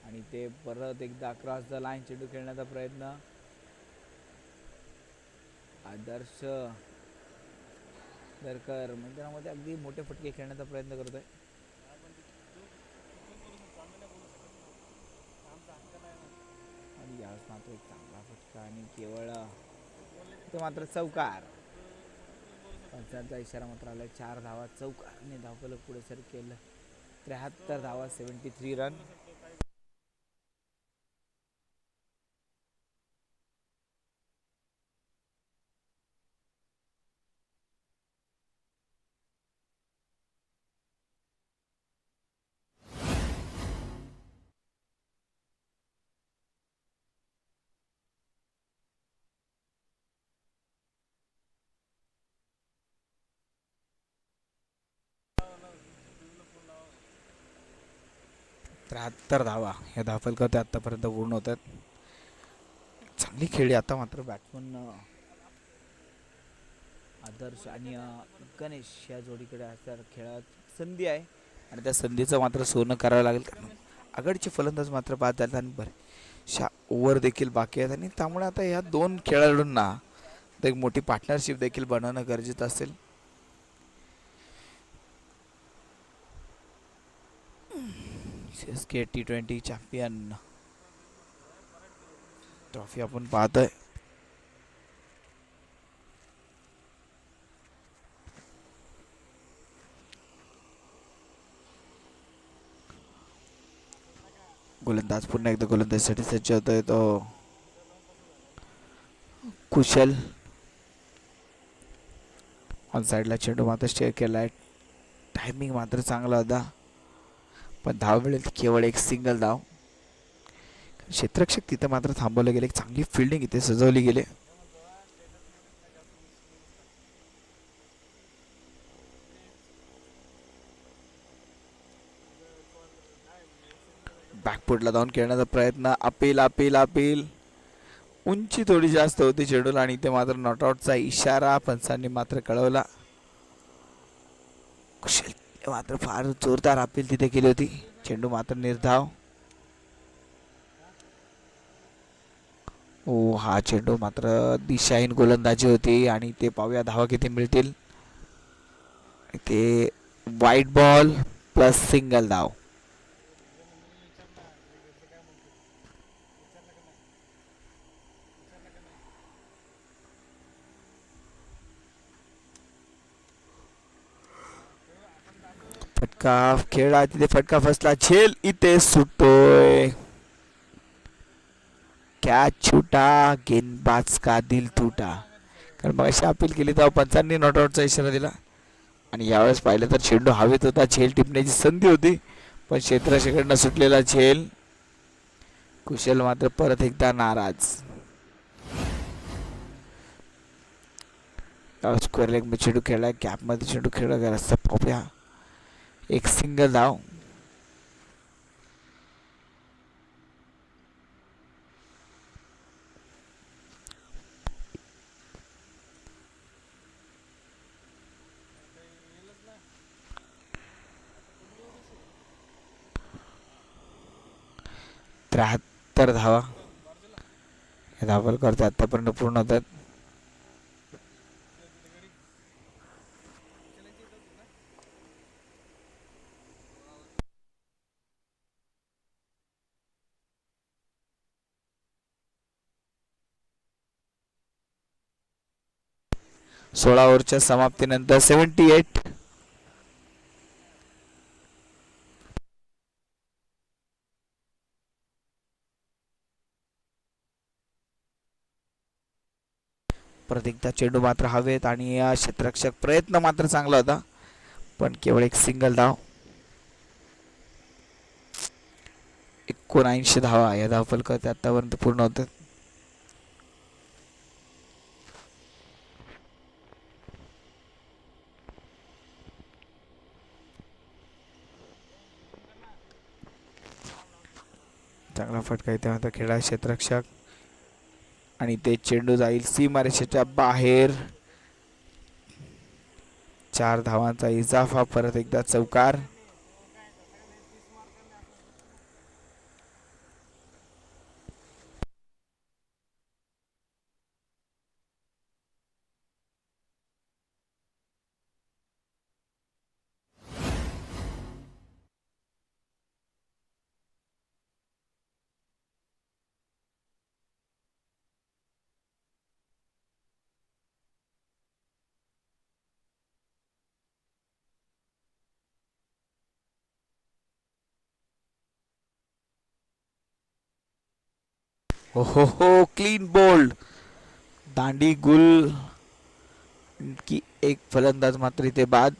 आणि ते परत एकदा क्रॉस द लाईन चेंडू खेळण्याचा प्रयत्न. आदर्श दरकर मैदानामध्ये अगदी मोठे फटके खेळण्याचा प्रयत्न करतोय. आणि यावेळेस मात्र एक चांगला फटका आणि केवळ ते मात्र चौकार. पंचांचा इशारा मात्र आला. 4 धावा चौकारने धावफलक पुढे सर केलं. 73 धावा 73 रन. 73 धावा या धावफलकावर आतापर्यंत पूर्ण होतात. चांगली खेळली आता मात्र बॅट्समन आदर्श आणि गणेश या जोडीकडे आता खेळात संधी आहे आणि त्या संधीचं मात्र सोनं करावं लागेल, कारण आघाडीचे फलंदाज मात्र बाद झाले आणि बरेचशा ओव्हर देखील बाकी आहेत आणि त्यामुळे आता या दोन खेळाडूंना एक मोठी पार्टनरशिप देखील बनवणं गरजेचं असेल. CSK T20 चॅम्पियन ट्रॉफी आपण पाहतोय. गोलंदाज पुन्हा एकदा गोलंदाजीसाठी सज्ज होतोय तो कुशल. ऑन साईडला चेंडू मात्र स्टेअर केलाय. टायमिंग मात्र चांगला होता, पण धाव मिळेल केवळ एक सिंगल धाव. क्षेत्ररक्षक तिथे मात्र थांबवलं गेले. चांगली फिल्डिंग इथे सजवली गेली. बॅकफुटला जाऊन खेळण्याचा प्रयत्न. Appeal appeal appeal. उंची थोडी जास्त होती चेंडूला आणि इथे मात्र नॉटआउटचा इशारा पंचांनी मात्र कळवला. कुशल मात्र फार जोरदार अपील तिथे केली होती. चेंडू मात्र निर्धाव. ओ हा चेंडू मात्र दिशाहीन गोलंदाजी होती आणि ते पाहूया धावा किती मिळतील. ते वाईट बॉल प्लस सिंगल धाव. फटका खेळा तिथे फटका फसला. झेल इथे सुटतोय. कॅच छुटा गेंदबाज का दिल तुटा. कारण मग अशी अपील केली तेव्हा पंचांनी नॉटआउटचा इशारा दिला आणि यावेळेस पाहिलं तर चेंडू हवेत होता. झेल टिपण्याची संधी होती पण क्षेत्ररक्षकाकडनं सुटलेला झेल. कुशल मात्र परत एकदा नाराज. स्क्वेअर लेग मध्ये चेंडू खेळलाय. गॅप मध्ये चेंडू खेळला गेला असता. पाहूया एक सिंगल धाव. त्र्याहत्तर धावा हे धावल करते आतापर्यंत पूर्ण होतात. सोळा ओव्हरच्या समाप्तीनंतर 78. परत एकदा चेंडू मात्र हवेत आणि क्षेत्ररक्षक प्रयत्न मात्र चांगला होता पण केवळ एक सिंगल धाव. 79 धावा या धावफलकात आतापर्यंत पूर्ण होतात. चांगला फटका इथे आता खेळा क्षेत्ररक्षक आणि ते चेंडू जाईल सीमारेषेच्या बाहेर. 4 धावांचा इजाफा. परत एकदा चौकार. हो हो हो क्लीन बोल्ड. दांडी गुल की एक फलंदाज मात्र इथे बाद.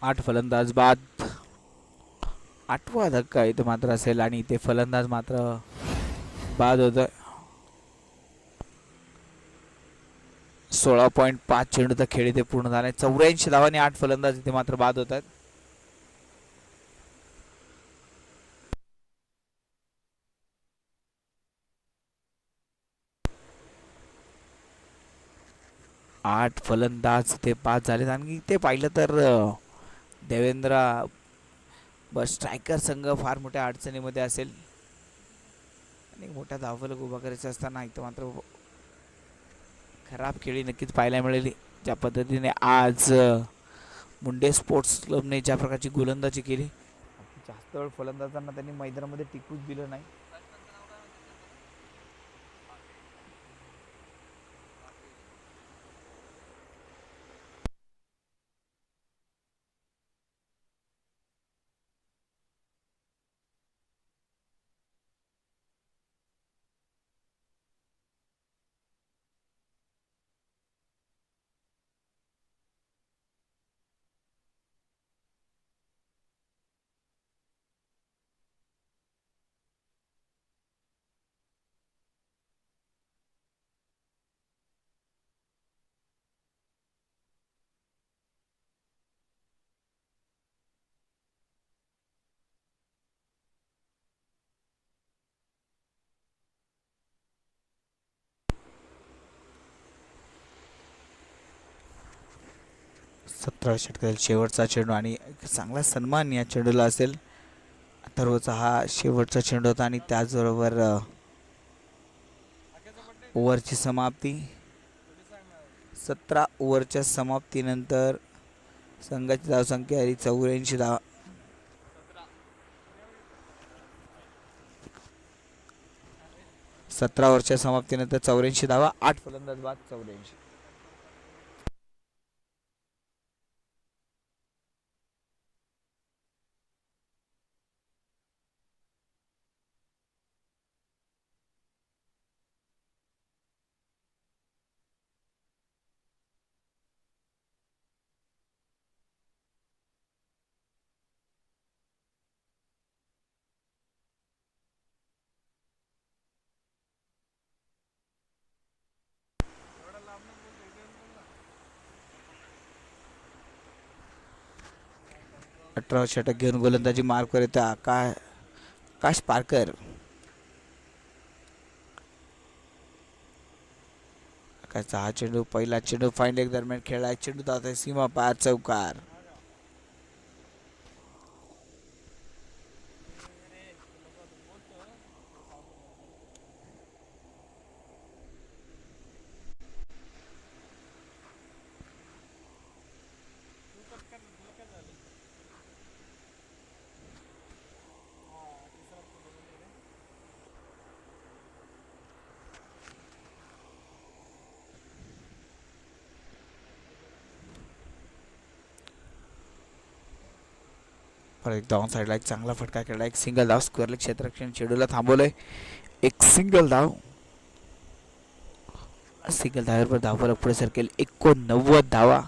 8 फलंदाज बाद. 8वा धक्का इथे मात्र असेल आणि ते फलंदाज मात्र बाद होत. 16.5 चेंडूचा खेळ इथे पूर्ण झालाय. 84 धावांनी 8 फलंदाज इथे मात्र बाद होत आहेत. आठ फलंदाज ते बाद झालेत आणि इथे पाहिलं तर देवेंद्र बस स्ट्रायकर संघ फार मोठ्या अडचणीमध्ये असेल आणि मोठ्या धावफलक उभा करायचं असताना इथं मात्र खराब खेळी नक्कीच पाहायला मिळाली. ज्या पद्धतीने आज मुंडे स्पोर्ट्स क्लबने ज्या प्रकारची गोलंदाजी केली, जास्त वेळ फलंदाजांना त्यांनी मैदानामध्ये टिकूच दिलं नाही. 17 षटकातील शेवटचा चेंडू आणि चांगला सन्मान या चेंडूला असेल. अथर्वचा हा शेवटचा चेंडू होता आणि त्याचबरोबर ओव्हरची समाप्ती. 17 ओव्हरच्या समाप्तीनंतर संघाची धावसंख्या 84 धावा. 17 ओव्हरच्या समाप्तीनंतर 84 धावा. 8 फलंदाज बाद. 84. अठरा षटक घेऊन गोलंदाजी मार्कवर येतो आकाश पारकर. आकाशचा हा चेंडू पहिला चेंडू फाईन लेग दरम्यान खेळला. चेंडू जात आहे सीमा पार. चौकार. एक डाऊन साईडला एक चांगला फटका खेळला. एक सिंगल धाव. स्क्वेअर लेग क्षेत्ररक्षण चेंडूला थांबवलंय. एक सिंगल धाव. सिंगल धावेवर धावफलक पुढे सरकेल. 89 धावा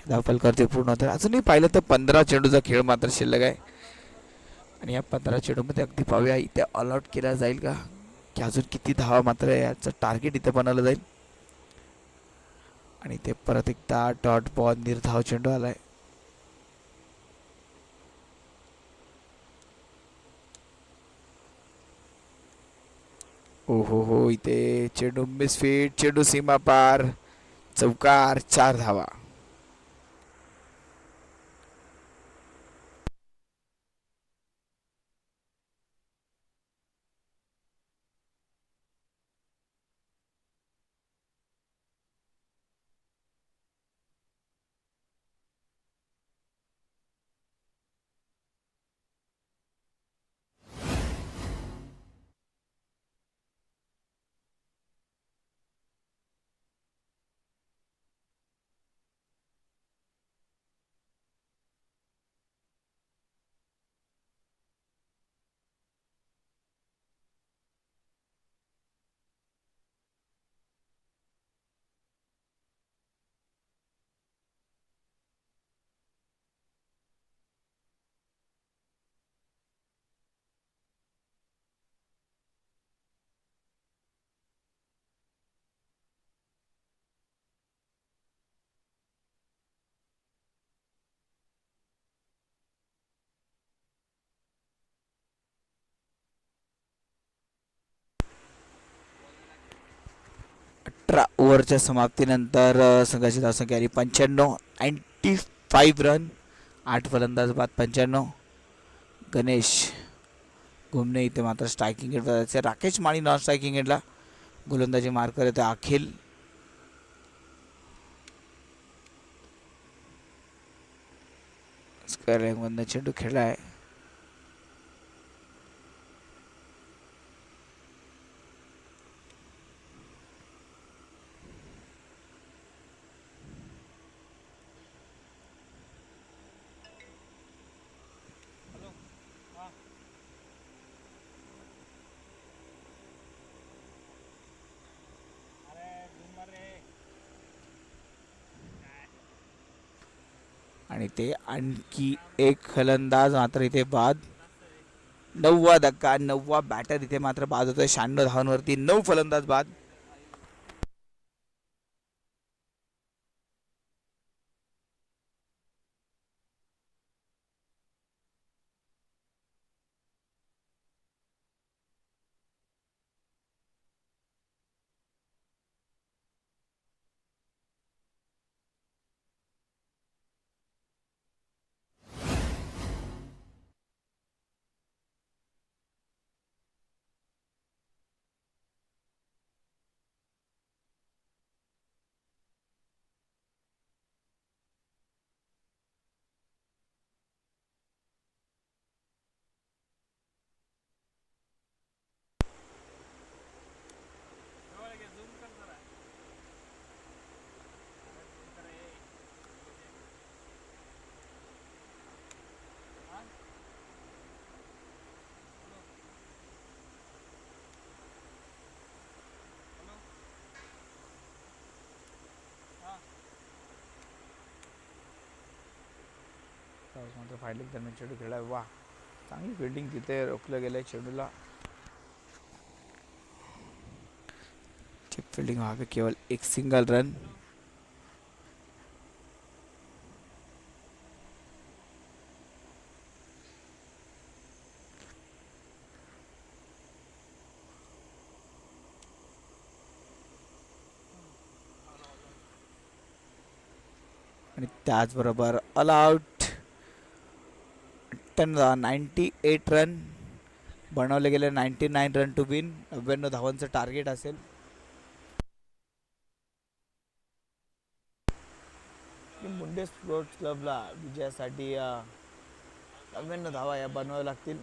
धावफलकावरती पूर्ण होतात. अजूनही पाहिलं तर 15 चेंडूचा खेळ मात्र शिल्लक आहे आणि या 15 चेंडूमध्ये अगदी पाहूया इथे ऑल आउट केला जाईल का, की अजून किती धावा मात्र याचं टार्गेट इथे बनवलं जाईल. आणि ते परत एकदा डॉट बॉल निर्धाव चेंडू आलाय. ओ हो इथे चेंडू मिसफिट. चेंडू सीमा पार. चौकार. 4 धावा. ओव्हरच्या समाप्तीनंतर संघाची धावसंख्या आली 95. 95 रन. 8 फलंदाज बाद 95. गणेश घुमणे इथे मात्र स्ट्रायकिंग एंड जायचे. राकेश माळी नॉन स्ट्रायकिंग एंडला गोलंदाजी मार्कर येते अखिल. स्क्वेअर लेगमधनं चेंडू खेळलाय. आणि ते आणखी एक फलंदाज मात्र इथे बाद. 9वा धक्का. 9वा बॅटर इथे मात्र बाद होतोय. 96 धावांवरती 9 फलंदाज बाद. मात्र फायलिंग दरम्यान चेंडू खेळलाय. वा, चांगली फिल्डिंग तिथे रोखलं गेलंय चेंडूला. चेक फिल्डिंग व्हावे. केवळ एक सिंगल रन. आणि त्याचबरोबर ऑल आउट. 98 रन बनवले गेले. 99 रन टू विन. 99 धावांचं टार्गेट असेल. मुंडे स्पोर्ट्स क्लबला विजयासाठी 99 धावा या बनवाव्या लागतील.